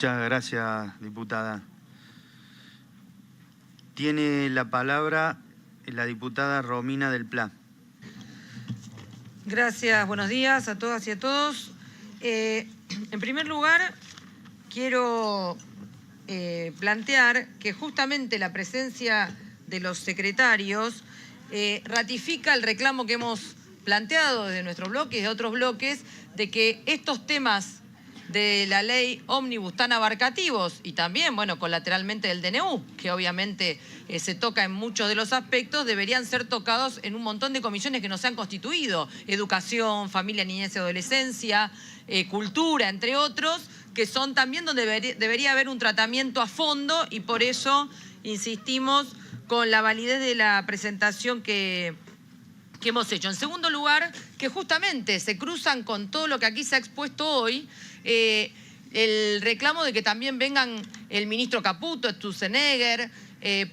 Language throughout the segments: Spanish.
Muchas gracias, diputada. Tiene la palabra la diputada Romina del Pla. Gracias, buenos días a todas y a todos. En primer lugar, quiero plantear que justamente la presencia de los secretarios ratifica el reclamo que hemos planteado desde nuestro bloque y de otros bloques de que estos temas de la ley ómnibus tan abarcativos y también, bueno, colateralmente del DNU, que obviamente se toca en muchos de los aspectos, deberían ser tocados en un montón de comisiones que no se han constituido. Educación, familia, niñez y adolescencia, cultura, entre otros, que son también donde debería haber un tratamiento a fondo y por eso insistimos con la validez de la presentación que hemos hecho. En segundo lugar, que justamente se cruzan con todo lo que aquí se ha expuesto hoy, el reclamo de que también vengan el ministro Caputo, Sturzenegger,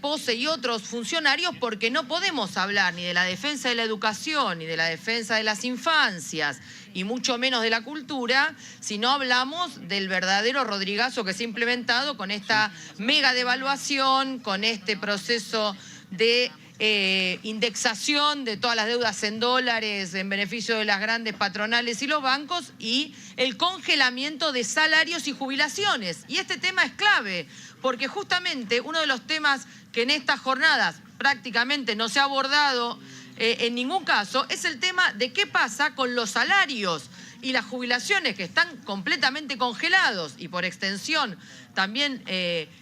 Pose y otros funcionarios, porque no podemos hablar ni de la defensa de la educación, ni de la defensa de las infancias, y mucho menos de la cultura, si no hablamos del verdadero rodrigazo que se ha implementado con esta mega devaluación, con este proceso de indexación de todas las deudas en dólares en beneficio de las grandes patronales y los bancos y el congelamiento de salarios y jubilaciones. Y este tema es clave porque justamente uno de los temas que en estas jornadas prácticamente no se ha abordado en ningún caso es el tema de qué pasa con los salarios y las jubilaciones que están completamente congelados y por extensión también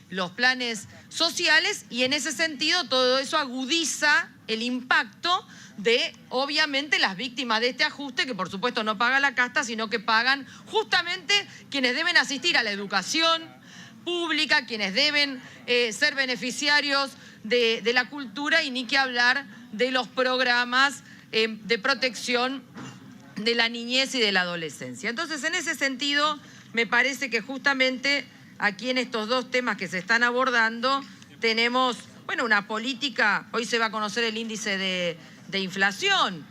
los planes sociales y en ese sentido todo eso agudiza el impacto de obviamente las víctimas de este ajuste que por supuesto no paga la casta sino que pagan justamente quienes deben asistir a la educación pública, quienes deben ser beneficiarios de la cultura y ni que hablar de los programas de protección de la niñez y de la adolescencia. Entonces, en ese sentido, me parece que justamente aquí en estos dos temas que se están abordando, tenemos, bueno, una política, hoy se va a conocer el índice de inflación,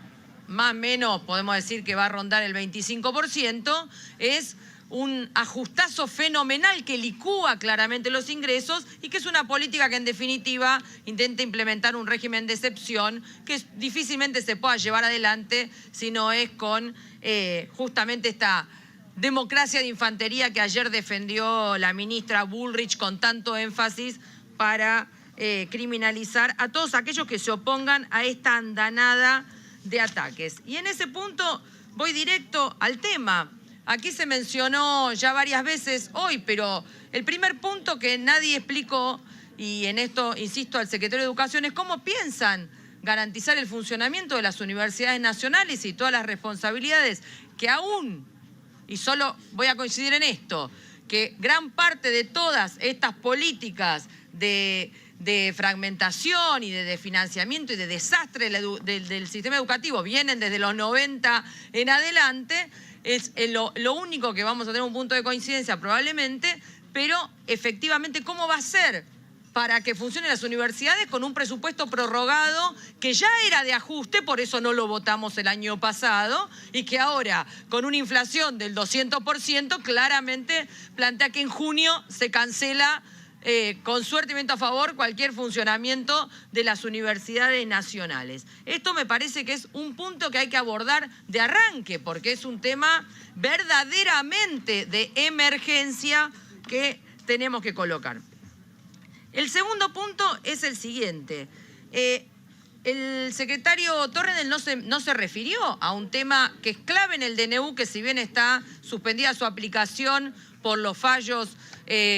más o menos podemos decir que va a rondar el 25%, es un ajustazo fenomenal que licúa claramente los ingresos y que es una política que en definitiva intenta implementar un régimen de excepción que difícilmente se pueda llevar adelante si no es con justamente esta democracia de infantería que ayer defendió la ministra Bullrich con tanto énfasis para criminalizar a todos aquellos que se opongan a esta andanada de ataques. Y en ese punto voy directo al tema. Aquí se mencionó ya varias veces hoy, pero el primer punto que nadie explicó, y en esto insisto al secretario de Educación, es cómo piensan garantizar el funcionamiento de las universidades nacionales y todas las responsabilidades que aún, y solo voy a coincidir en esto, que gran parte de todas estas políticas de fragmentación y de financiamiento y de desastre del sistema educativo vienen desde los 90 en adelante. Es lo único que vamos a tener un punto de coincidencia probablemente, pero efectivamente, ¿cómo va a ser para que funcionen las universidades con un presupuesto prorrogado que ya era de ajuste, por eso no lo votamos el año pasado, y que ahora, con una inflación del 200%, claramente plantea que en junio se cancela con suerte y viento a favor cualquier funcionamiento de las universidades nacionales. Esto me parece que es un punto que hay que abordar de arranque, porque es un tema verdaderamente de emergencia que tenemos que colocar. El segundo punto es el siguiente. El secretario Torrens no se refirió a un tema que es clave en el DNU, que si bien está suspendida su aplicación por los fallos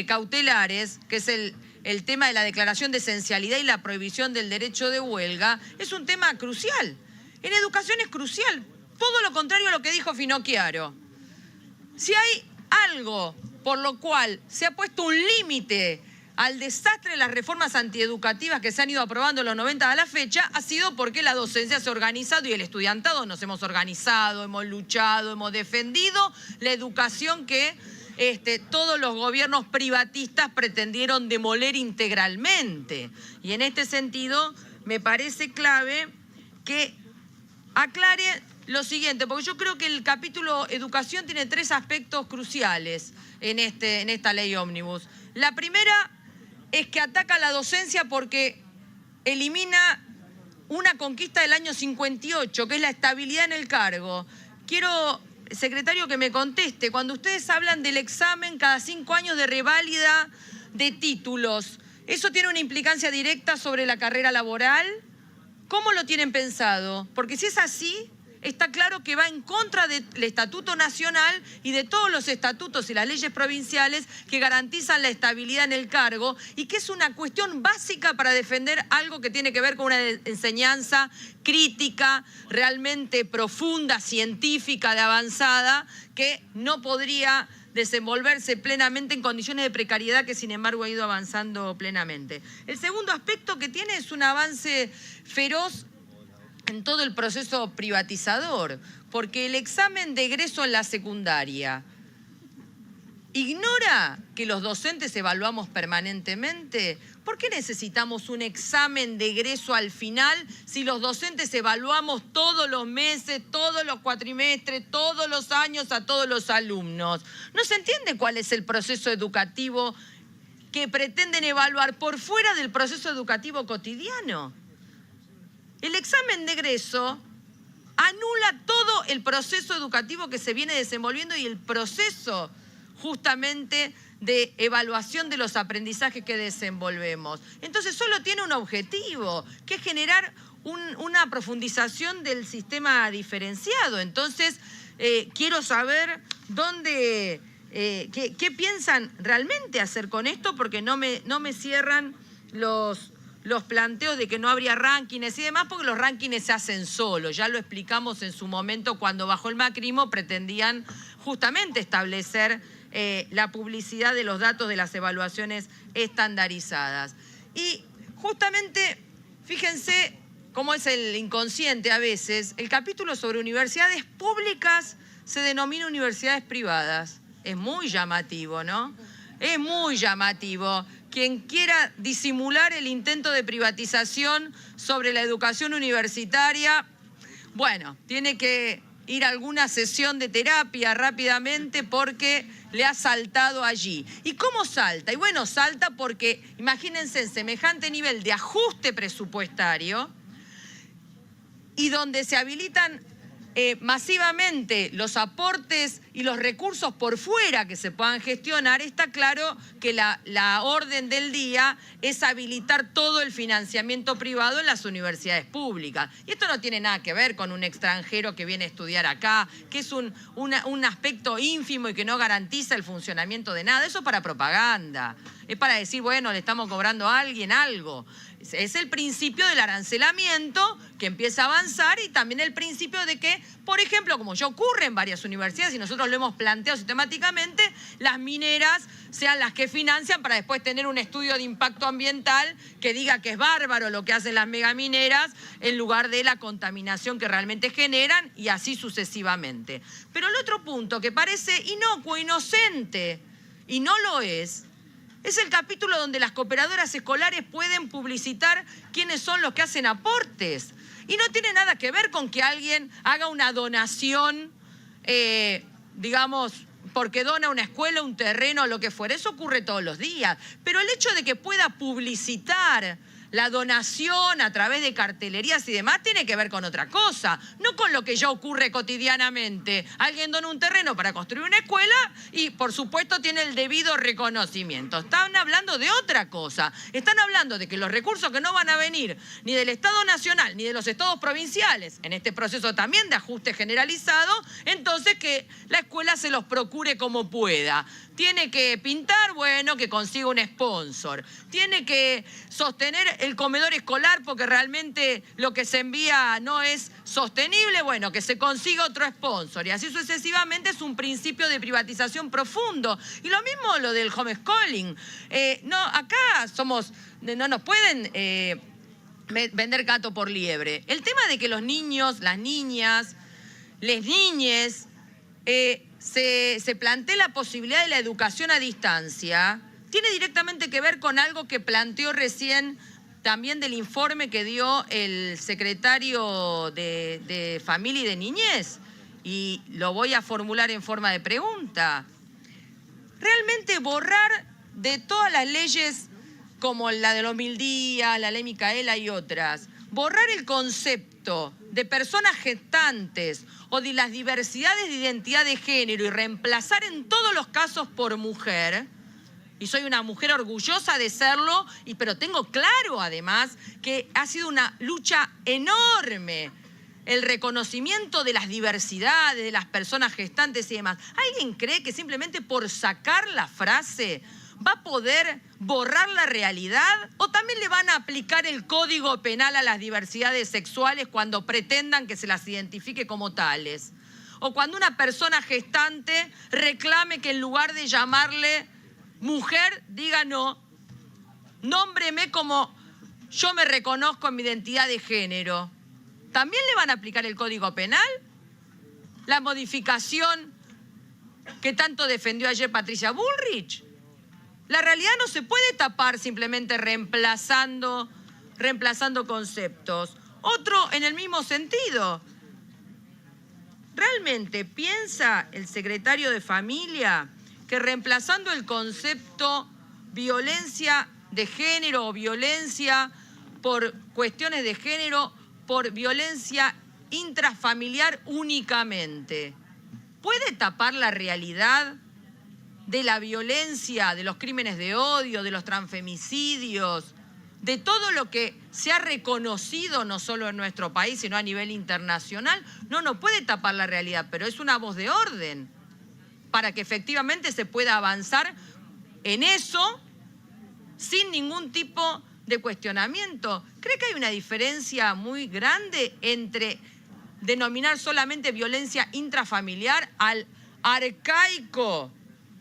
cautelares, que es el tema de la declaración de esencialidad y la prohibición del derecho de huelga, es un tema crucial. En educación es crucial, todo lo contrario a lo que dijo Finocchiaro. Si hay algo por lo cual se ha puesto un límite al desastre de las reformas antieducativas que se han ido aprobando en los 90 a la fecha, ha sido porque la docencia se ha organizado y el estudiantado nos hemos organizado, hemos luchado, hemos defendido la educación que todos los gobiernos privatistas pretendieron demoler integralmente. Y en este sentido me parece clave que aclare lo siguiente, porque yo creo que el capítulo educación tiene tres aspectos cruciales. en esta ley ómnibus. La primera es que ataca a la docencia porque elimina una conquista del año 58, que es la estabilidad en el cargo. Quiero, secretario, que me conteste, cuando ustedes hablan del examen cada 5 años de reválida de títulos, ¿eso tiene una implicancia directa sobre la carrera laboral? ¿Cómo lo tienen pensado? Porque si es así, está claro que va en contra del Estatuto Nacional y de todos los estatutos y las leyes provinciales que garantizan la estabilidad en el cargo y que es una cuestión básica para defender algo que tiene que ver con una enseñanza crítica, realmente profunda, científica, de avanzada, que no podría desenvolverse plenamente en condiciones de precariedad que sin embargo ha ido avanzando plenamente. El segundo aspecto que tiene es un avance feroz en todo el proceso privatizador, porque el examen de egreso en la secundaria ignora que los docentes evaluamos permanentemente. ¿Por qué necesitamos un examen de egreso al final si los docentes evaluamos todos los meses, todos los cuatrimestres, todos los años a todos los alumnos? ¿No se entiende cuál es el proceso educativo que pretenden evaluar por fuera del proceso educativo cotidiano? El examen de egreso anula todo el proceso educativo que se viene desenvolviendo y el proceso justamente de evaluación de los aprendizajes que desenvolvemos. Entonces solo tiene un objetivo, que es generar una profundización del sistema diferenciado. Entonces quiero saber dónde, qué piensan realmente hacer con esto, porque no me cierran los planteos de que no habría rankings y demás, porque los rankings se hacen solos. Ya lo explicamos en su momento cuando bajo el macrismo pretendían justamente establecer la publicidad de los datos de las evaluaciones estandarizadas. Y justamente, fíjense cómo es el inconsciente a veces, el capítulo sobre universidades públicas se denomina universidades privadas. Es muy llamativo, ¿no? Es muy llamativo. Quien quiera disimular el intento de privatización sobre la educación universitaria, bueno, tiene que ir a alguna sesión de terapia rápidamente porque le ha saltado allí. ¿Y cómo salta? Y bueno, salta porque, imagínense, en semejante nivel de ajuste presupuestario y donde se habilitan masivamente los aportes y los recursos por fuera que se puedan gestionar, está claro que la orden del día es habilitar todo el financiamiento privado en las universidades públicas. Y esto no tiene nada que ver con un extranjero que viene a estudiar acá, que es un aspecto ínfimo y que no garantiza el funcionamiento de nada. Eso es para propaganda. Es para decir, bueno, le estamos cobrando a alguien algo. Es el principio del arancelamiento que empieza a avanzar y también el principio de que, por ejemplo, como ya ocurre en varias universidades y nosotros lo hemos planteado sistemáticamente, las mineras sean las que financian para después tener un estudio de impacto ambiental que diga que es bárbaro lo que hacen las megamineras en lugar de la contaminación que realmente generan y así sucesivamente. Pero el otro punto que parece inocuo, inocente y no lo es el capítulo donde las cooperadoras escolares pueden publicitar quiénes son los que hacen aportes. Y no tiene nada que ver con que alguien haga una donación, digamos, porque dona una escuela, un terreno o lo que fuera. Eso ocurre todos los días. Pero el hecho de que pueda publicitar la donación a través de cartelerías y demás tiene que ver con otra cosa, no con lo que ya ocurre cotidianamente. Alguien dona un terreno para construir una escuela y, por supuesto, tiene el debido reconocimiento. Están hablando de otra cosa. Están hablando de que los recursos que no van a venir ni del Estado Nacional ni de los estados provinciales, en este proceso también de ajuste generalizado, entonces que la escuela se los procure como pueda. Tiene que pintar, bueno, que consiga un sponsor. Tiene que sostener el comedor escolar porque realmente lo que se envía no es sostenible, bueno, que se consiga otro sponsor. Y así sucesivamente es un principio de privatización profundo. Y lo mismo lo del homeschooling. Acá no nos pueden vender gato por liebre. El tema de que los niños, las niñas, les niñes... se plantea la posibilidad de la educación a distancia, tiene directamente que ver con algo que planteó recién también del informe que dio el secretario de Familia y de Niñez, y lo voy a formular en forma de pregunta. realmente borrar de todas las leyes como la de los 1000 días, la ley Micaela y otras, borrar el concepto de personas gestantes o de las diversidades de identidad de género y reemplazar en todos los casos por mujer, y soy una mujer orgullosa de serlo, pero tengo claro además que ha sido una lucha enorme el reconocimiento de las diversidades, de las personas gestantes y demás. ¿Alguien cree que simplemente por sacar la frase va a poder borrar la realidad? ¿O también le van a aplicar el Código Penal a las diversidades sexuales cuando pretendan que se las identifique como tales? O cuando una persona gestante reclame que en lugar de llamarle mujer, diga no, nómbreme como yo me reconozco en mi identidad de género. ¿También le van a aplicar el Código Penal? La modificación que tanto defendió ayer Patricia Bullrich. La realidad no se puede tapar simplemente reemplazando conceptos. Otro en el mismo sentido. ¿Realmente piensa el secretario de Familia que reemplazando el concepto violencia de género o violencia por cuestiones de género por violencia intrafamiliar únicamente puede tapar la realidad de la violencia, de los crímenes de odio, de los transfemicidios, de todo lo que se ha reconocido no solo en nuestro país, sino a nivel internacional? No puede tapar la realidad, pero es una voz de orden para que efectivamente se pueda avanzar en eso sin ningún tipo de cuestionamiento. ¿Cree que hay una diferencia muy grande entre denominar solamente violencia intrafamiliar al arcaico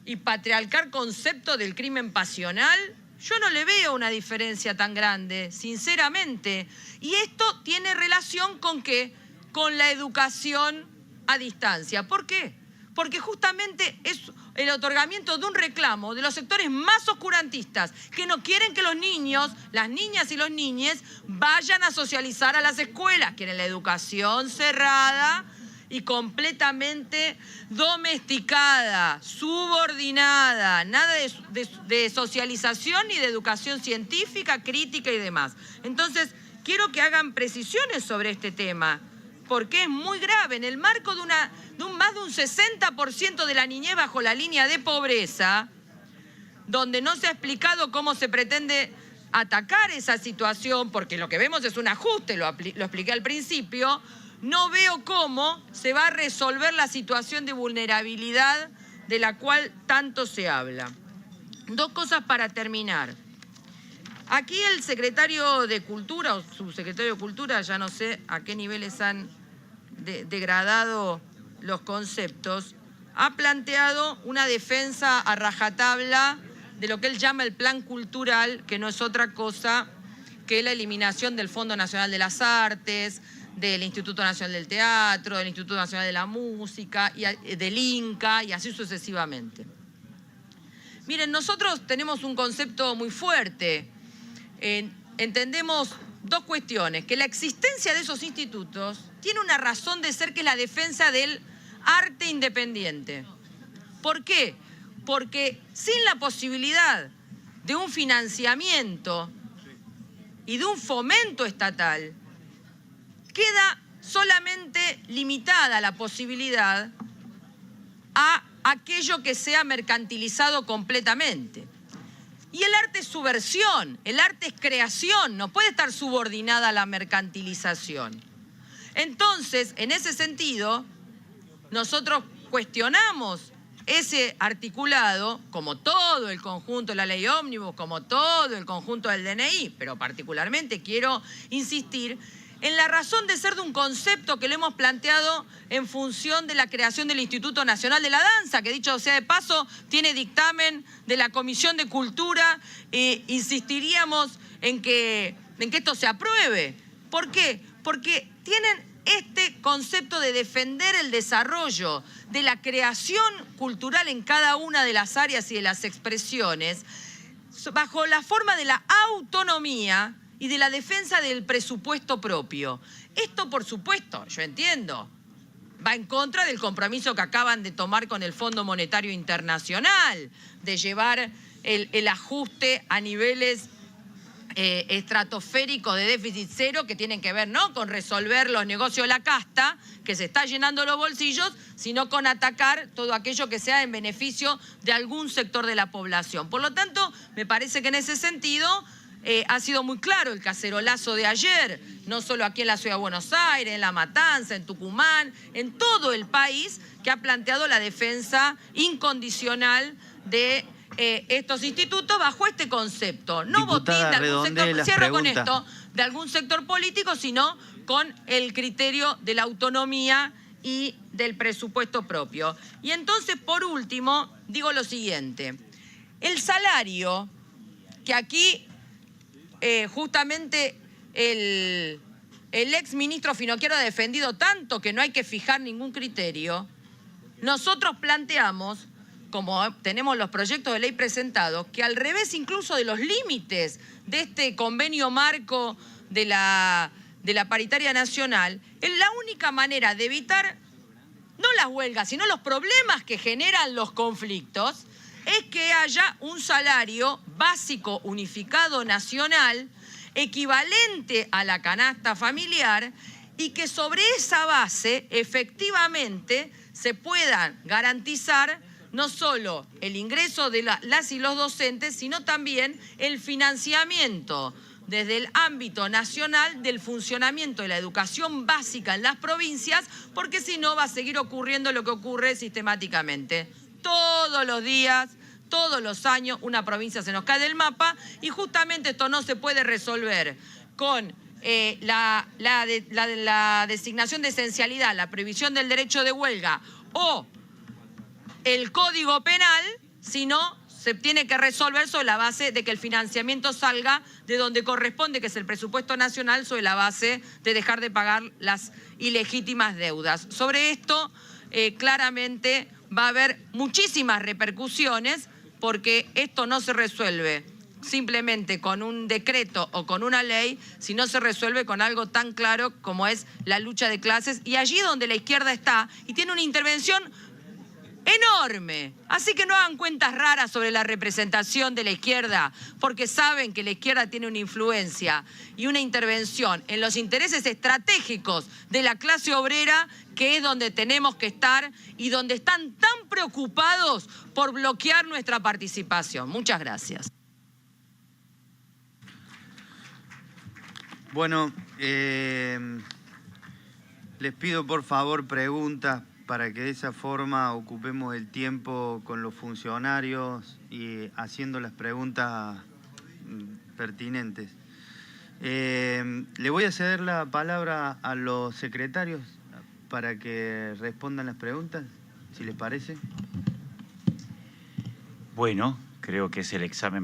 y patriarcal concepto del crimen pasional? Yo no le veo una diferencia tan grande, sinceramente. Y esto tiene relación ¿con qué? Con la educación a distancia. ¿Por qué? Porque justamente es el otorgamiento de un reclamo de los sectores más oscurantistas que no quieren que los niños, las niñas y los niñes vayan a socializar a las escuelas, quieren la educación cerrada y completamente domesticada, subordinada, nada de socialización ni de educación científica, crítica y demás. Entonces, quiero que hagan precisiones sobre este tema, porque es muy grave. En el marco de más de un 60% de la niñez bajo la línea de pobreza, donde no se ha explicado cómo se pretende atacar esa situación, porque lo que vemos es un ajuste, lo expliqué al principio, no veo cómo se va a resolver la situación de vulnerabilidad de la cual tanto se habla. Dos cosas para terminar. Aquí el secretario de Cultura o subsecretario de Cultura, ya no sé a qué niveles han degradado los conceptos, ha planteado una defensa a rajatabla de lo que él llama el plan cultural, que no es otra cosa que la eliminación del Fondo Nacional de las Artes, del Instituto Nacional del Teatro, del Instituto Nacional de la Música, del INCA y así sucesivamente. Miren, nosotros tenemos un concepto muy fuerte. Entendemos dos cuestiones, que la existencia de esos institutos tiene una razón de ser, que es la defensa del arte independiente. ¿Por qué? Porque sin la posibilidad de un financiamiento y de un fomento estatal, queda solamente limitada la posibilidad a aquello que sea mercantilizado completamente. Y el arte es subversión, el arte es creación, no puede estar subordinada a la mercantilización. Entonces, en ese sentido, nosotros cuestionamos ese articulado, como todo el conjunto de la ley ómnibus, como todo el conjunto del DNI, pero particularmente quiero insistir en la razón de ser de un concepto que lo hemos planteado en función de la creación del Instituto Nacional de la Danza, que dicho sea de paso, tiene dictamen de la Comisión de Cultura. Insistiríamos en que esto se apruebe. ¿Por qué? Porque tienen este concepto de defender el desarrollo de la creación cultural en cada una de las áreas y de las expresiones, bajo la forma de la autonomía y de la defensa del presupuesto propio. Esto, por supuesto, yo entiendo, va en contra del compromiso que acaban de tomar con el Fondo Monetario Internacional, de llevar el ajuste a niveles estratosféricos de déficit cero, que tienen que ver no con resolver los negocios de la casta, que se está llenando los bolsillos, sino con atacar todo aquello que sea en beneficio de algún sector de la población. Por lo tanto, me parece que en ese sentido ha sido muy claro el cacerolazo de ayer, no solo aquí en la Ciudad de Buenos Aires, en La Matanza, en Tucumán, en todo el país, que ha planteado la defensa incondicional de estos institutos bajo este concepto. No botín de algún sector, cierro con esto, de algún sector político, sino con el criterio de la autonomía y del presupuesto propio. Y entonces, por último, digo lo siguiente. El salario, que aquí justamente el ex ministro Finocchiaro ha defendido tanto que no hay que fijar ningún criterio, nosotros planteamos, como tenemos los proyectos de ley presentados, que al revés incluso de los límites de este convenio marco de la paritaria nacional, es la única manera de evitar no las huelgas, sino los problemas que generan los conflictos, es que haya un salario básico unificado nacional equivalente a la canasta familiar y que sobre esa base efectivamente se puedan garantizar no solo el ingreso de las y los docentes, sino también el financiamiento desde el ámbito nacional del funcionamiento de la educación básica en las provincias, porque si no va a seguir ocurriendo lo que ocurre sistemáticamente. Todos los días, todos los años, una provincia se nos cae del mapa y justamente esto no se puede resolver con la designación de esencialidad, la prohibición del derecho de huelga o el Código Penal, sino se tiene que resolver sobre la base de que el financiamiento salga de donde corresponde, que es el presupuesto nacional, sobre la base de dejar de pagar las ilegítimas deudas. Sobre esto, claramente va a haber muchísimas repercusiones, porque esto no se resuelve simplemente con un decreto o con una ley, sino se resuelve con algo tan claro como es la lucha de clases, y allí donde la izquierda está y tiene una intervención enorme. Así que no hagan cuentas raras sobre la representación de la izquierda, porque saben que la izquierda tiene una influencia y una intervención en los intereses estratégicos de la clase obrera, que es donde tenemos que estar y donde están tan preocupados por bloquear nuestra participación. Muchas gracias. Bueno, les pido por favor preguntas para que de esa forma ocupemos el tiempo con los funcionarios y haciendo las preguntas pertinentes. Le voy a ceder la palabra a los secretarios para que respondan las preguntas, si les parece. Bueno, creo que es el examen más